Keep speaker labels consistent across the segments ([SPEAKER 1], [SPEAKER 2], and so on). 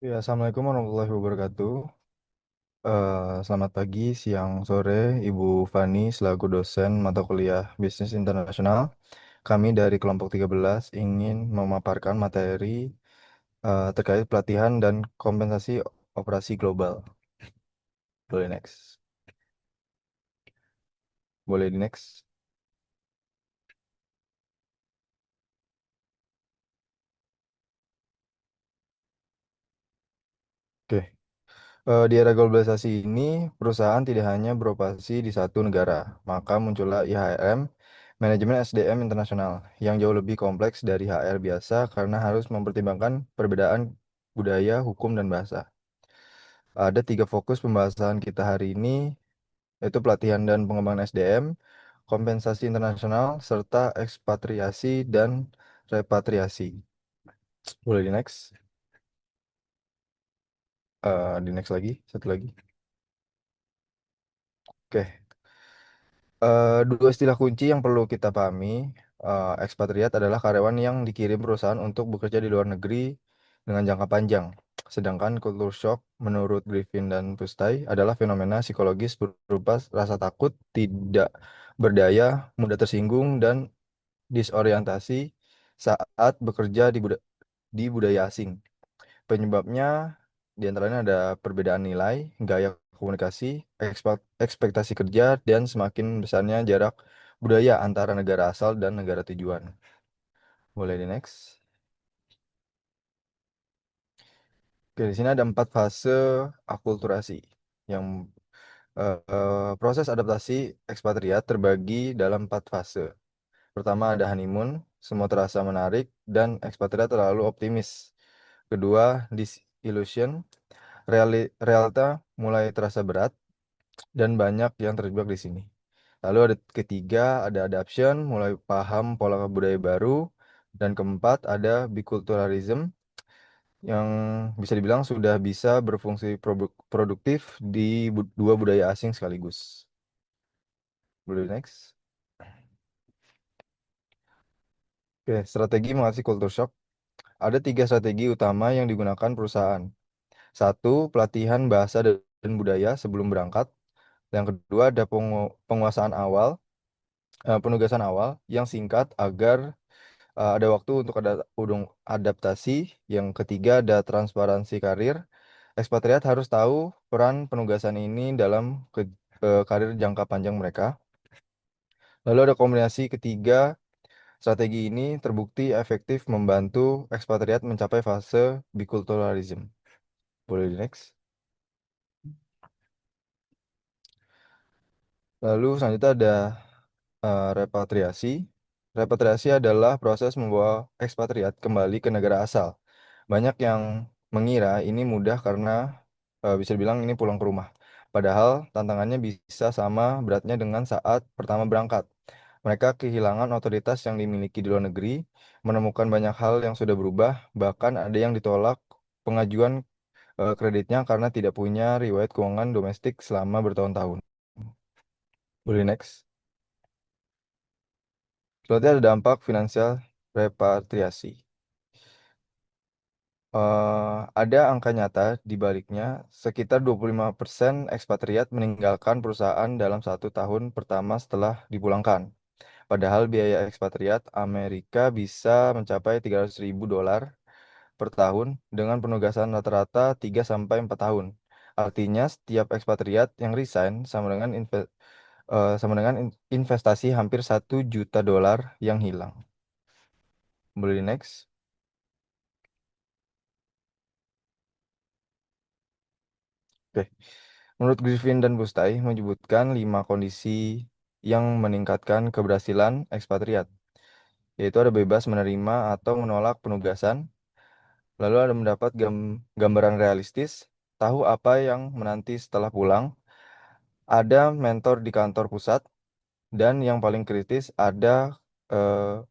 [SPEAKER 1] Ya, Assalamualaikum warahmatullahi wabarakatuh. Selamat pagi, siang, sore, Ibu Fani selaku dosen mata kuliah Bisnis Internasional. Kami dari kelompok 13 ingin memaparkan materi terkait pelatihan dan kompensasi operasi global. Boleh next. Boleh di next. Oke. Di era globalisasi ini, perusahaan tidak hanya beroperasi di satu negara, maka muncullah IHRM, Manajemen SDM Internasional, yang jauh lebih kompleks dari HR biasa karena harus mempertimbangkan perbedaan budaya, hukum, dan bahasa. Ada tiga fokus pembahasan kita hari ini, yaitu pelatihan dan pengembangan SDM, kompensasi internasional, serta ekspatriasi dan repatriasi. Boleh di next? Di next lagi, satu lagi. Oke. Dua istilah kunci yang perlu kita pahami, ekspatriat adalah karyawan yang dikirim perusahaan untuk bekerja di luar negeri dengan jangka panjang. Sedangkan culture shock, menurut Griffin dan Pustai, adalah fenomena psikologis berupa rasa takut, tidak berdaya, mudah tersinggung, dan disorientasi saat bekerja di budaya asing. Penyebabnya diantaranya ada perbedaan nilai, gaya komunikasi, ekspektasi kerja, dan semakin besarnya jarak budaya antara negara asal dan negara tujuan. Boleh di next. Oke, di sini ada 4 fase akulturasi. Yang proses adaptasi ekspatriat terbagi dalam 4 fase. Pertama ada honeymoon, semua terasa menarik, dan ekspatriat terlalu optimis. Kedua, disillusion, realita mulai terasa berat dan banyak yang terjebak di sini. Lalu ada ketiga, ada adaption, mulai paham pola budaya baru. Dan keempat, ada biculturalism, yang bisa dibilang sudah bisa berfungsi produktif di dua budaya asing sekaligus. Boleh next. Oke, strategi mengatasi culture shock. Ada 3 strategi utama yang digunakan perusahaan. Satu, pelatihan bahasa dan budaya sebelum berangkat. Yang kedua, ada penguasaan awal, penugasan awal yang singkat agar ada waktu untuk adaptasi. Yang ketiga ada transparansi karir. Ekspatriat harus tahu peran penugasan ini dalam karir jangka panjang mereka. Lalu ada kombinasi ketiga, strategi ini terbukti efektif membantu ekspatriat mencapai fase biculturalism. Boleh di next. Lalu selanjutnya ada repatriasi. Repatriasi adalah proses membawa ekspatriat kembali ke negara asal. Banyak yang mengira ini mudah karena bisa dibilang ini pulang ke rumah. Padahal tantangannya bisa sama beratnya dengan saat pertama berangkat. Mereka kehilangan otoritas yang dimiliki di luar negeri, menemukan banyak hal yang sudah berubah, bahkan ada yang ditolak pengajuan kreditnya karena tidak punya riwayat keuangan domestik selama bertahun-tahun. Boleh next. Selanjutnya ada dampak finansial repatriasi. Ada angka nyata di baliknya, sekitar 25% ekspatriat meninggalkan perusahaan dalam 1 tahun pertama setelah dipulangkan. Padahal biaya ekspatriat Amerika bisa mencapai 300.000 dolar per tahun dengan penugasan rata-rata 3 sampai 4 tahun. Artinya setiap ekspatriat yang resign sama dengan investasi hampir 1 juta dolar yang hilang. Boleh di next. Oke. Menurut Griffin dan Bustai menyebutkan 5 kondisi yang meningkatkan keberhasilan ekspatriat, yaitu ada bebas menerima atau menolak penugasan, lalu ada mendapat gambaran realistis, tahu apa yang menanti setelah pulang, ada mentor di kantor pusat, dan yang paling kritis ada eh,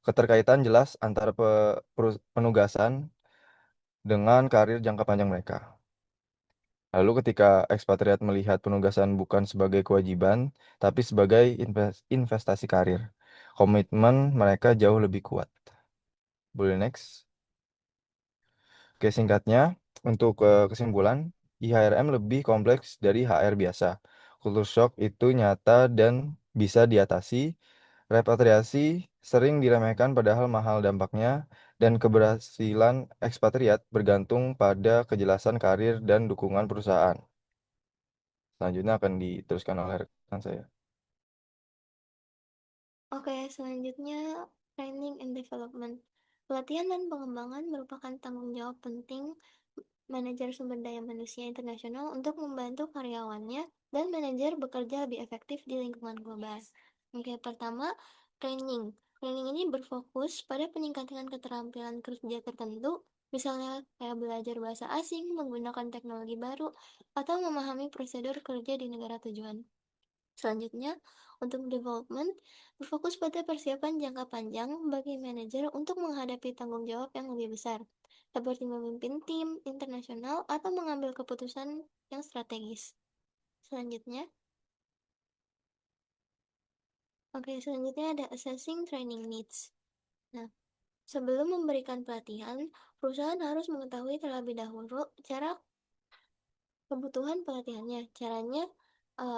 [SPEAKER 1] keterkaitan jelas antara penugasan dengan karir jangka panjang mereka. Lalu ketika ekspatriat melihat penugasan bukan sebagai kewajiban, tapi sebagai investasi karir, komitmen mereka jauh lebih kuat. Boleh next. Oke, singkatnya, Untuk kesimpulan, IHRM lebih kompleks dari HR biasa. Culture shock itu nyata dan bisa diatasi. Repatriasi sering diremehkan padahal mahal dampaknya, dan keberhasilan ekspatriat bergantung pada kejelasan karir dan dukungan perusahaan. Selanjutnya akan diteruskan oleh rekan saya.
[SPEAKER 2] Oke, selanjutnya training and development. Pelatihan dan pengembangan merupakan tanggung jawab penting manajer sumber daya manusia internasional untuk membantu karyawannya dan manajer bekerja lebih efektif di lingkungan global. Oke, pertama, training. Training ini berfokus pada peningkatan keterampilan kerja tertentu, misalnya kayak belajar bahasa asing, menggunakan teknologi baru, atau memahami prosedur kerja di negara tujuan. Selanjutnya, untuk development, berfokus pada persiapan jangka panjang bagi manajer untuk menghadapi tanggung jawab yang lebih besar, seperti memimpin tim internasional atau mengambil keputusan yang strategis. Selanjutnya, selanjutnya ada assessing training needs. Nah, sebelum memberikan pelatihan, perusahaan harus mengetahui terlebih dahulu kebutuhan pelatihannya. Caranya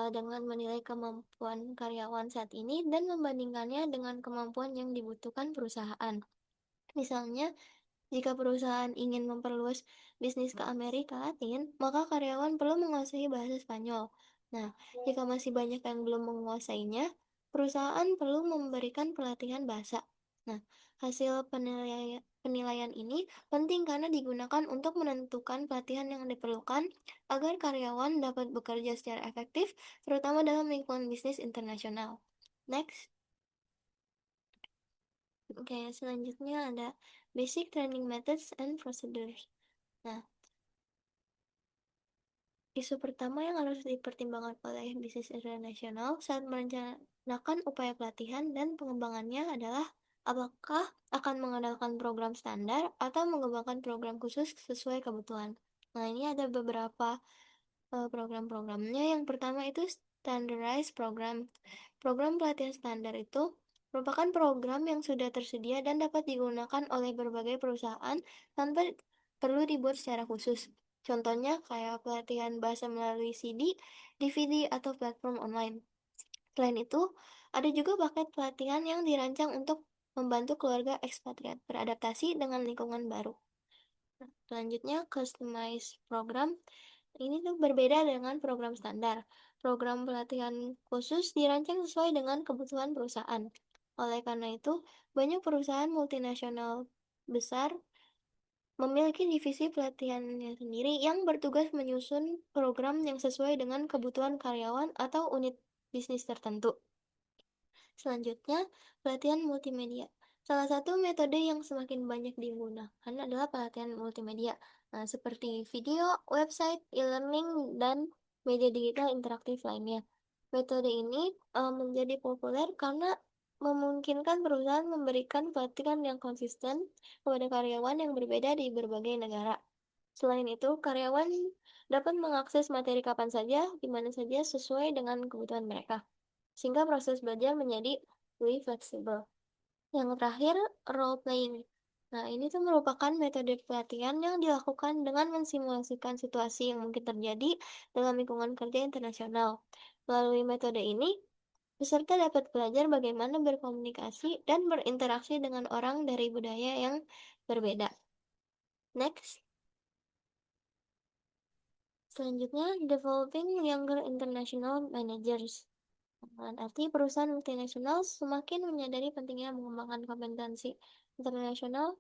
[SPEAKER 2] dengan menilai kemampuan karyawan saat ini dan membandingkannya dengan kemampuan yang dibutuhkan perusahaan. Misalnya, jika perusahaan ingin memperluas bisnis ke Amerika Latin, maka karyawan perlu menguasai bahasa Spanyol. Nah, jika masih banyak yang belum menguasainya, perusahaan perlu memberikan pelatihan bahasa. Nah, hasil penilaian ini penting karena digunakan untuk menentukan pelatihan yang diperlukan agar karyawan dapat bekerja secara efektif, terutama dalam lingkungan bisnis internasional. Next. Oke, selanjutnya ada basic training methods and procedures. Nah, isu pertama yang harus dipertimbangkan oleh bisnis internasional saat merencanakan upaya pelatihan dan pengembangannya adalah apakah akan mengandalkan program standar atau mengembangkan program khusus sesuai kebutuhan. Nah, ini ada beberapa program-programnya. Yang pertama itu standardized program. Program pelatihan standar itu merupakan program yang sudah tersedia dan dapat digunakan oleh berbagai perusahaan tanpa perlu dibuat secara khusus. Contohnya kayak pelatihan bahasa melalui CD, DVD, atau platform online. Selain itu, ada juga paket pelatihan yang dirancang untuk membantu keluarga ekspatriat beradaptasi dengan lingkungan baru. Nah, selanjutnya, customized program. Ini tuh berbeda dengan program standar. Program pelatihan khusus dirancang sesuai dengan kebutuhan perusahaan. Oleh karena itu, banyak perusahaan multinasional besar memiliki divisi pelatihannya sendiri yang bertugas menyusun program yang sesuai dengan kebutuhan karyawan atau unit bisnis tertentu. Selanjutnya, pelatihan multimedia. Salah satu metode yang semakin banyak digunakan adalah pelatihan multimedia, seperti video, website, e-learning, dan media digital interaktif lainnya. Metode ini menjadi populer karena memungkinkan perusahaan memberikan pelatihan yang konsisten kepada karyawan yang berbeda di berbagai negara. Selain itu, karyawan dapat mengakses materi kapan saja, di mana saja sesuai dengan kebutuhan mereka sehingga proses belajar menjadi lebih fleksibel. Yang terakhir, role playing. Nah, ini tuh merupakan metode pelatihan yang dilakukan dengan mensimulasikan situasi yang mungkin terjadi dalam lingkungan kerja internasional. Melalui metode ini, peserta dapat belajar bagaimana berkomunikasi dan berinteraksi dengan orang dari budaya yang berbeda. Next. Selanjutnya, developing younger international managers. Arti perusahaan multinasional semakin menyadari pentingnya mengembangkan kompetensi internasional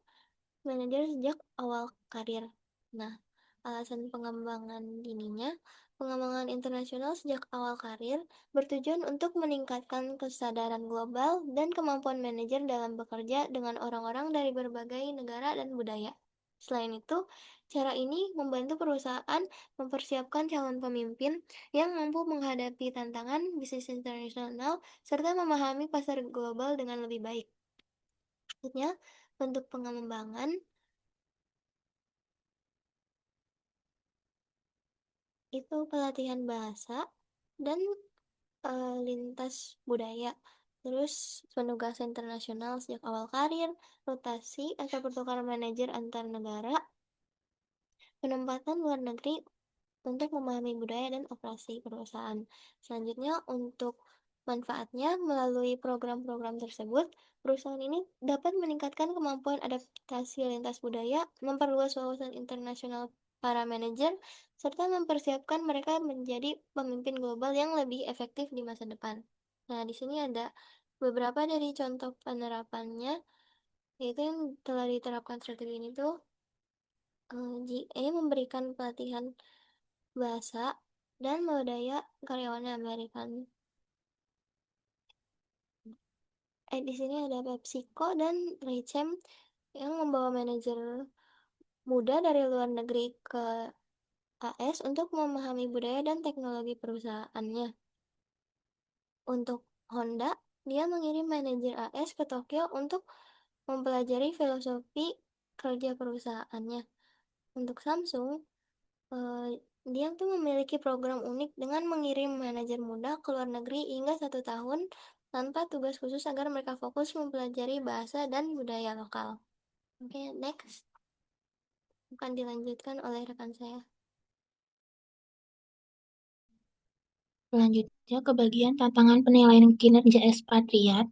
[SPEAKER 2] manajer sejak awal karir. Nah, alasan pengembangan dininya, pengembangan internasional sejak awal karir bertujuan untuk meningkatkan kesadaran global dan kemampuan manajer dalam bekerja dengan orang-orang dari berbagai negara dan budaya. Selain itu, cara ini membantu perusahaan mempersiapkan calon pemimpin yang mampu menghadapi tantangan bisnis internasional serta memahami pasar global dengan lebih baik. Selanjutnya, bentuk pengembangan itu pelatihan bahasa dan lintas budaya. Terus penugasan internasional sejak awal karir, rotasi atau pertukaran manajer antar negara, penempatan luar negeri untuk memahami budaya dan operasi perusahaan. Selanjutnya, untuk manfaatnya melalui program-program tersebut, perusahaan ini dapat meningkatkan kemampuan adaptasi lintas budaya, memperluas wawasan internasional para manajer, serta mempersiapkan mereka menjadi pemimpin global yang lebih efektif di masa depan. Nah, di sini ada beberapa dari contoh penerapannya, yaitu yang telah diterapkan strategi ini tuh, GA memberikan pelatihan bahasa dan budaya karyawannya American. Di sini ada PepsiCo dan Raychem yang membawa manajer muda dari luar negeri ke AS untuk memahami budaya dan teknologi perusahaannya. Untuk Honda, dia mengirim manajer AS ke Tokyo untuk mempelajari filosofi kerja perusahaannya. Untuk Samsung, eh, dia tuh memiliki program unik dengan mengirim manajer muda ke luar negeri hingga 1 tahun tanpa tugas khusus agar mereka fokus mempelajari bahasa dan budaya lokal. Oke, next. Akan dilanjutkan oleh rekan saya.
[SPEAKER 3] Selanjutnya ke bagian tantangan penilaian kinerja ekspatriat.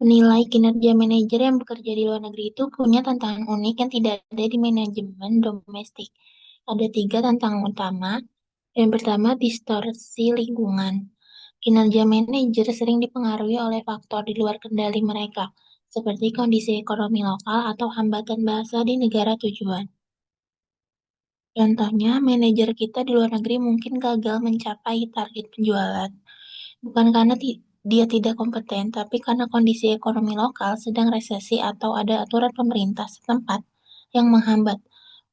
[SPEAKER 3] Menilai kinerja manajer yang bekerja di luar negeri itu punya tantangan unik yang tidak ada di manajemen domestik. Ada 3 tantangan utama. Yang pertama, distorsi lingkungan. Kinerja manajer sering dipengaruhi oleh faktor di luar kendali mereka, seperti kondisi ekonomi lokal atau hambatan bahasa di negara tujuan. Contohnya, manajer kita di luar negeri mungkin gagal mencapai target penjualan, bukan karena dia tidak kompeten, tapi karena kondisi ekonomi lokal sedang resesi atau ada aturan pemerintah setempat yang menghambat.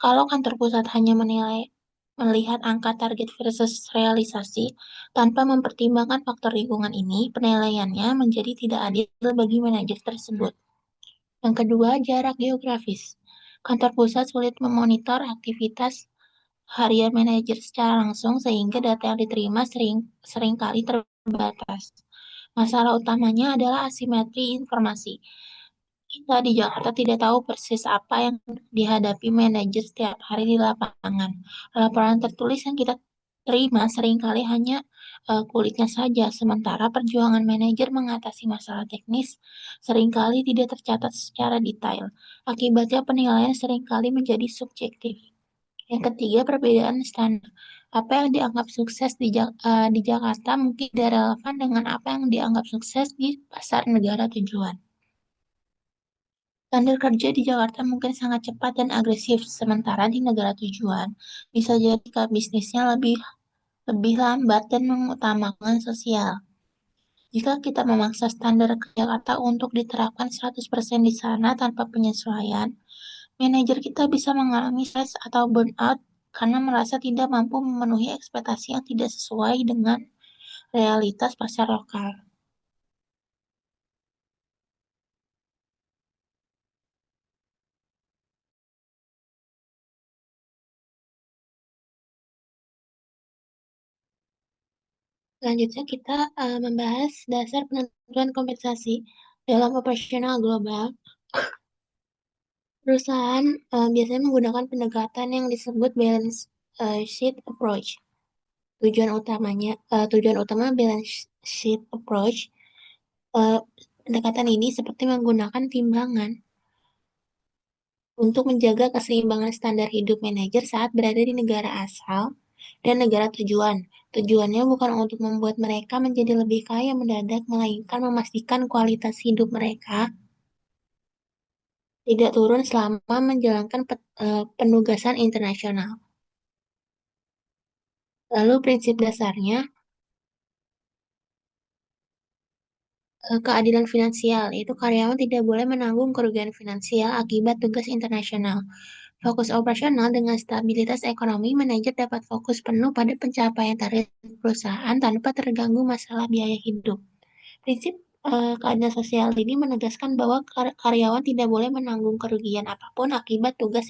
[SPEAKER 3] Kalau kantor pusat hanya melihat angka target versus realisasi tanpa mempertimbangkan faktor lingkungan ini, penilaiannya menjadi tidak adil bagi manajer tersebut. Yang kedua, jarak geografis. Kantor pusat sulit memonitor aktivitas harian manajer secara langsung sehingga data yang diterima seringkali terbatas. Masalah utamanya adalah asimetri informasi. Kita di Jakarta tidak tahu persis apa yang dihadapi manajer setiap hari di lapangan. Laporan tertulis yang kita terima seringkali hanya kulitnya saja, sementara perjuangan manajer mengatasi masalah teknis seringkali tidak tercatat secara detail. Akibatnya penilaian seringkali menjadi subjektif. Yang ketiga, perbedaan standar. Apa yang dianggap sukses di Jakarta mungkin tidak relevan dengan apa yang dianggap sukses di pasar negara tujuan. Standar kerja di Jakarta mungkin sangat cepat dan agresif, sementara di negara tujuan bisa jadi bisnisnya lebih lambat dan mengutamakan sosial. Jika kita memaksa standar ke Jakarta untuk diterapkan 100% di sana tanpa penyesuaian, manajer kita bisa mengalami stres atau burnout karena merasa tidak mampu memenuhi ekspektasi yang tidak sesuai dengan realitas pasar lokal. Selanjutnya kita membahas dasar penentuan kompensasi dalam operasional global. Perusahaan biasanya menggunakan pendekatan yang disebut balance sheet approach. Tujuan utama balance sheet approach, eh, pendekatan ini seperti menggunakan timbangan untuk menjaga keseimbangan standar hidup manajer saat berada di negara asal dan negara tujuan. Tujuannya bukan untuk membuat mereka menjadi lebih kaya mendadak, melainkan memastikan kualitas hidup mereka tidak turun selama menjalankan penugasan internasional. Lalu prinsip dasarnya, keadilan finansial, yaitu karyawan tidak boleh menanggung kerugian finansial akibat tugas internasional. Fokus operasional dengan stabilitas ekonomi, manajer dapat fokus penuh pada pencapaian target perusahaan tanpa terganggu masalah biaya hidup. Prinsip keadilan sosial ini menegaskan bahwa karyawan tidak boleh menanggung kerugian apapun akibat tugas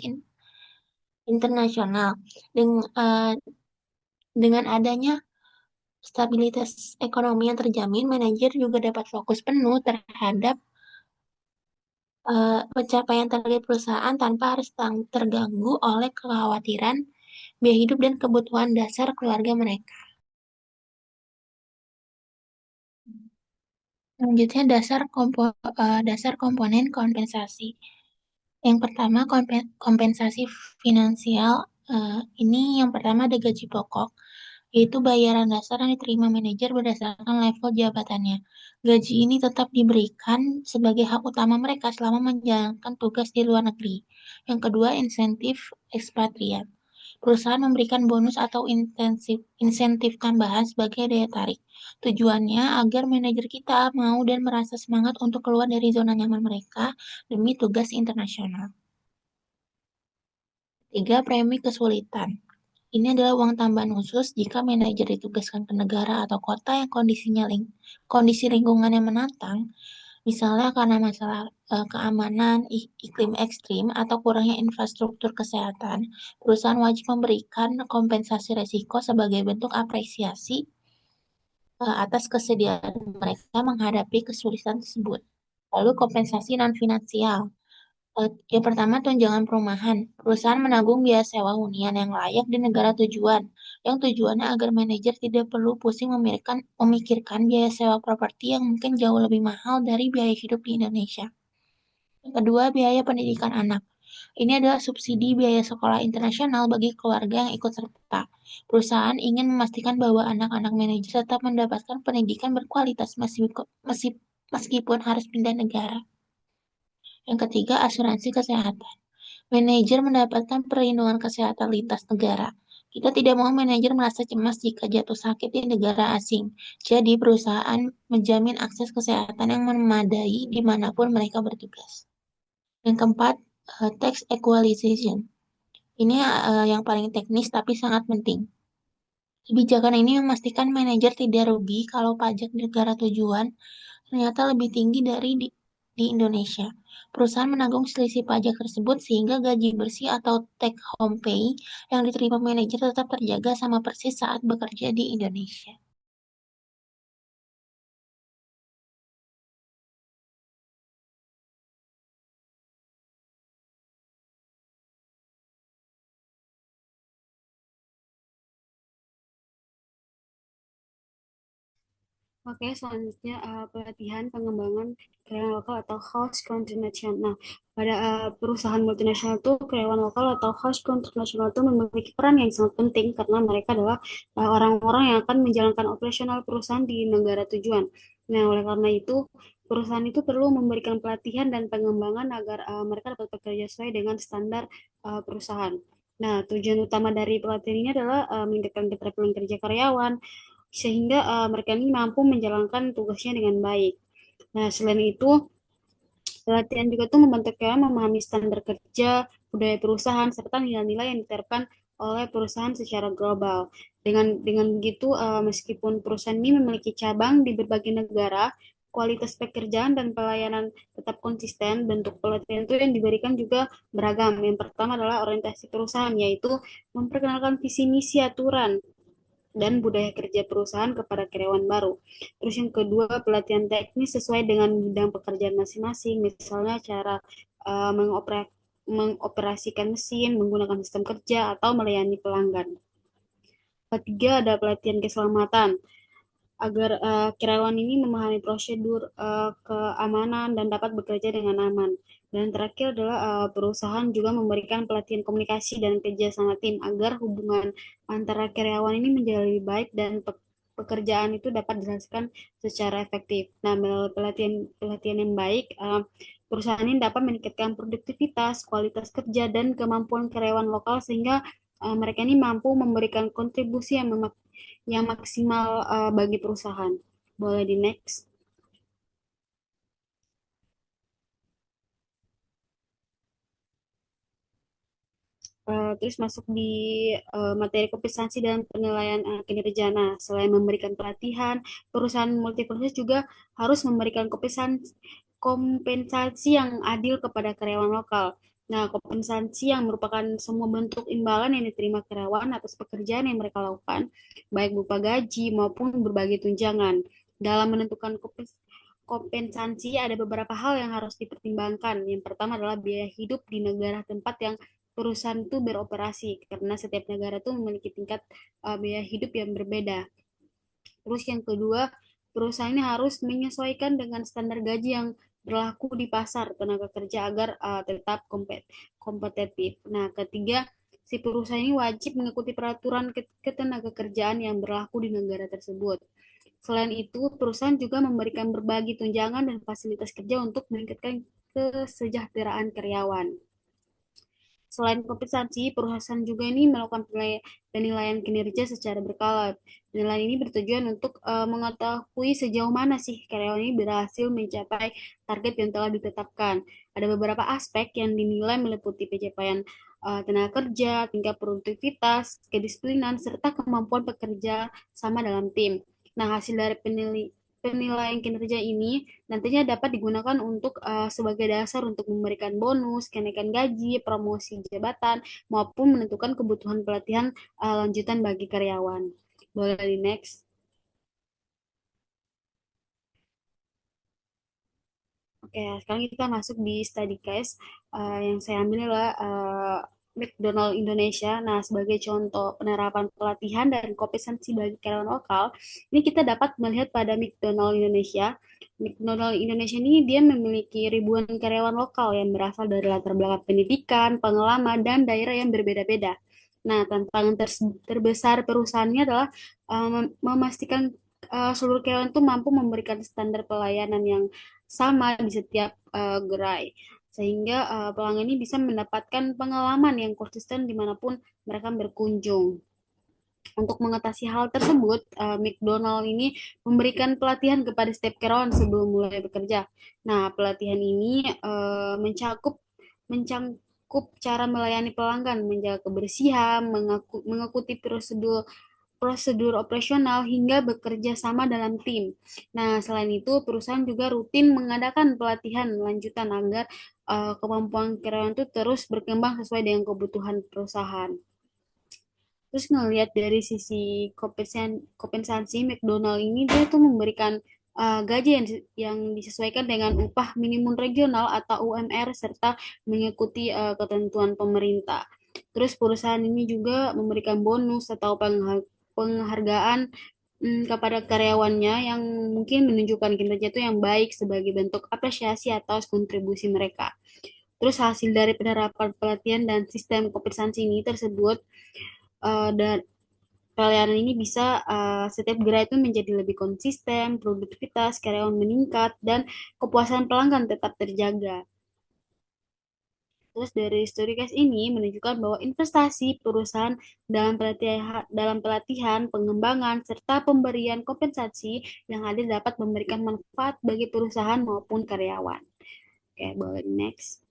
[SPEAKER 3] internasional. Dengan adanya stabilitas ekonomi yang terjamin, manajer juga dapat fokus penuh terhadap pencapaian target perusahaan tanpa harus terganggu oleh kekhawatiran biaya hidup dan kebutuhan dasar keluarga mereka. Selanjutnya dasar komponen kompensasi. Yang pertama kompensasi finansial. Ini yang pertama ada gaji pokok, yaitu bayaran dasar yang diterima manajer berdasarkan level jabatannya. Gaji ini tetap diberikan sebagai hak utama mereka selama menjalankan tugas di luar negeri. Yang kedua, insentif ekspatriat. Perusahaan memberikan bonus atau insentif tambahan sebagai daya tarik. Tujuannya agar manajer kita mau dan merasa semangat untuk keluar dari zona nyaman mereka demi tugas internasional. Tiga, premi kesulitan. Ini adalah uang tambahan khusus jika manajer ditugaskan ke negara atau kota yang kondisi lingkungannya menantang, misalnya karena masalah keamanan, iklim ekstrim, atau kurangnya infrastruktur kesehatan. Perusahaan wajib memberikan kompensasi resiko sebagai bentuk apresiasi atas kesediaan mereka menghadapi kesulitan tersebut. Lalu kompensasi non-finansial. Yang pertama, tunjangan perumahan. Perusahaan menanggung biaya sewa hunian yang layak di negara tujuan, yang tujuannya agar manajer tidak perlu pusing memikirkan biaya sewa properti yang mungkin jauh lebih mahal dari biaya hidup di Indonesia. Yang kedua, biaya pendidikan anak. Ini adalah subsidi biaya sekolah internasional bagi keluarga yang ikut serta. Perusahaan ingin memastikan bahwa anak-anak manajer tetap mendapatkan pendidikan berkualitas meskipun harus pindah negara. Yang ketiga, asuransi kesehatan. Manajer mendapatkan perlindungan kesehatan lintas negara. Kita tidak mau manajer merasa cemas jika jatuh sakit di negara asing. Jadi, perusahaan menjamin akses kesehatan yang memadai dimanapun mereka bertugas. Yang keempat, tax equalization. Ini yang paling teknis tapi sangat penting. Kebijakan ini memastikan manajer tidak rugi kalau pajak di negara tujuan ternyata lebih tinggi dari di Indonesia. Perusahaan menanggung selisih pajak tersebut sehingga gaji bersih atau take home pay yang diterima manajer tetap terjaga sama persis saat bekerja di Indonesia.
[SPEAKER 4] Oke, selanjutnya pelatihan pengembangan karyawan lokal atau host country national. Nah, pada perusahaan multinasional tuh karyawan lokal atau host country national itu memiliki peran yang sangat penting karena mereka adalah orang-orang yang akan menjalankan operasional perusahaan di negara tujuan. Nah, oleh karena itu perusahaan itu perlu memberikan pelatihan dan pengembangan agar mereka dapat bekerja sesuai dengan standar perusahaan. Nah, tujuan utama dari pelatihan ini adalah meningkatkan keterampilan kerja karyawan, sehingga mereka ini mampu menjalankan tugasnya dengan baik. Nah, selain itu, pelatihan juga tuh membantu karyawan memahami standar kerja, budaya perusahaan, serta nilai-nilai yang diterapkan oleh perusahaan secara global. Dengan begitu, meskipun perusahaan ini memiliki cabang di berbagai negara, kualitas pekerjaan dan pelayanan tetap konsisten. Bentuk pelatihan itu yang diberikan juga beragam. Yang pertama adalah orientasi perusahaan, yaitu memperkenalkan visi misi aturan dan budaya kerja perusahaan kepada karyawan baru. Terus yang kedua, pelatihan teknis sesuai dengan bidang pekerjaan masing-masing, misalnya cara mengoperasikan mesin, menggunakan sistem kerja, atau melayani pelanggan. Ketiga, ada pelatihan keselamatan agar karyawan ini memahami prosedur keamanan dan dapat bekerja dengan aman. Dan terakhir adalah perusahaan juga memberikan pelatihan komunikasi dan kerja sama tim agar hubungan antara karyawan ini menjadi lebih baik dan pekerjaan itu dapat dilakukan secara efektif. Nah, melalui pelatihan yang baik, perusahaan ini dapat meningkatkan produktivitas, kualitas kerja, dan kemampuan karyawan lokal sehingga mereka ini mampu memberikan kontribusi yang maksimal bagi perusahaan. Boleh di next. Terus masuk di materi kompensasi dan penilaian kinerja. Nah, selain memberikan pelatihan, perusahaan multifungsi juga harus memberikan kompensasi yang adil kepada karyawan lokal. Nah, kompensasi yang merupakan semua bentuk imbalan yang diterima karyawan atas pekerjaan yang mereka lakukan, baik berupa gaji maupun berbagai tunjangan. Dalam menentukan kompensasi ada beberapa hal yang harus dipertimbangkan. Yang pertama adalah biaya hidup di negara tempat yang perusahaan itu beroperasi karena setiap negara tuh memiliki tingkat biaya hidup yang berbeda. Terus yang kedua, perusahaan ini harus menyesuaikan dengan standar gaji yang berlaku di pasar tenaga kerja agar tetap kompetitif. Nah, ketiga, si perusahaan ini wajib mengikuti peraturan ketenaga kerjaan yang berlaku di negara tersebut. Selain itu, perusahaan juga memberikan berbagai tunjangan dan fasilitas kerja untuk meningkatkan kesejahteraan karyawan. Selain kompensasi, perusahaan juga ini melakukan penilaian kinerja secara berkala. Penilaian ini bertujuan untuk mengetahui sejauh mana sih karyawan ini berhasil mencapai target yang telah ditetapkan. Ada beberapa aspek yang dinilai meliputi pencapaian tenaga kerja, tingkat produktivitas, kedisiplinan, serta kemampuan pekerja sama dalam tim. Nah, hasil dari penilaian kinerja ini nantinya dapat digunakan untuk sebagai dasar untuk memberikan bonus, kenaikan gaji, promosi jabatan, maupun menentukan kebutuhan pelatihan lanjutan bagi karyawan. Boleh di next. Oke, sekarang kita masuk di study case. Yang saya ambil adalah McDonald Indonesia. Nah, sebagai contoh penerapan pelatihan dan kompetensi bagi karyawan lokal, ini kita dapat melihat pada McDonald Indonesia. McDonald Indonesia ini dia memiliki ribuan karyawan lokal yang berasal dari latar belakang pendidikan, pengalaman, dan daerah yang berbeda-beda. Nah, tantangan terbesar perusahaannya adalah memastikan seluruh karyawan itu mampu memberikan standar pelayanan yang sama di setiap gerai sehingga pelanggan ini bisa mendapatkan pengalaman yang konsisten dimanapun mereka berkunjung. Untuk mengatasi hal tersebut, McDonald ini memberikan pelatihan kepada setiap karyawan sebelum mulai bekerja. Nah, pelatihan ini mencangkup cara melayani pelanggan, menjaga kebersihan, mengikuti prosedur prosedur operasional hingga bekerja sama dalam tim. Nah, selain itu, perusahaan juga rutin mengadakan pelatihan lanjutan agar kemampuan karyawan itu terus berkembang sesuai dengan kebutuhan perusahaan. Terus ngelihat dari sisi kompensasi McDonald ini dia tuh memberikan gaji yang disesuaikan dengan upah minimum regional atau UMR serta mengikuti ketentuan pemerintah. Terus perusahaan ini juga memberikan bonus atau penghargaan kepada karyawannya yang mungkin menunjukkan kinerja itu yang baik sebagai bentuk apresiasi atas kontribusi mereka. Terus hasil dari penerapan pelatihan dan sistem kompensasi ini tersebut dan pelayanan ini bisa setiap gerai itu menjadi lebih konsisten, produktivitas karyawan meningkat, dan kepuasan pelanggan tetap terjaga. Terus dari studi case ini menunjukkan bahwa investasi perusahaan dalam pelatihan, pengembangan, serta pemberian kompensasi yang ada dapat memberikan manfaat bagi perusahaan maupun karyawan. Oke, boleh next.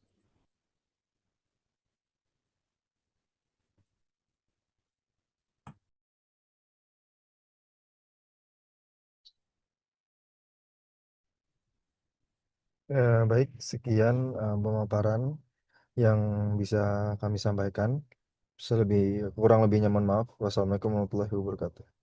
[SPEAKER 1] Baik, sekian pemaparan yang bisa kami sampaikan. Kurang lebihnya mohon maaf. Wassalamualaikum warahmatullahi wabarakatuh.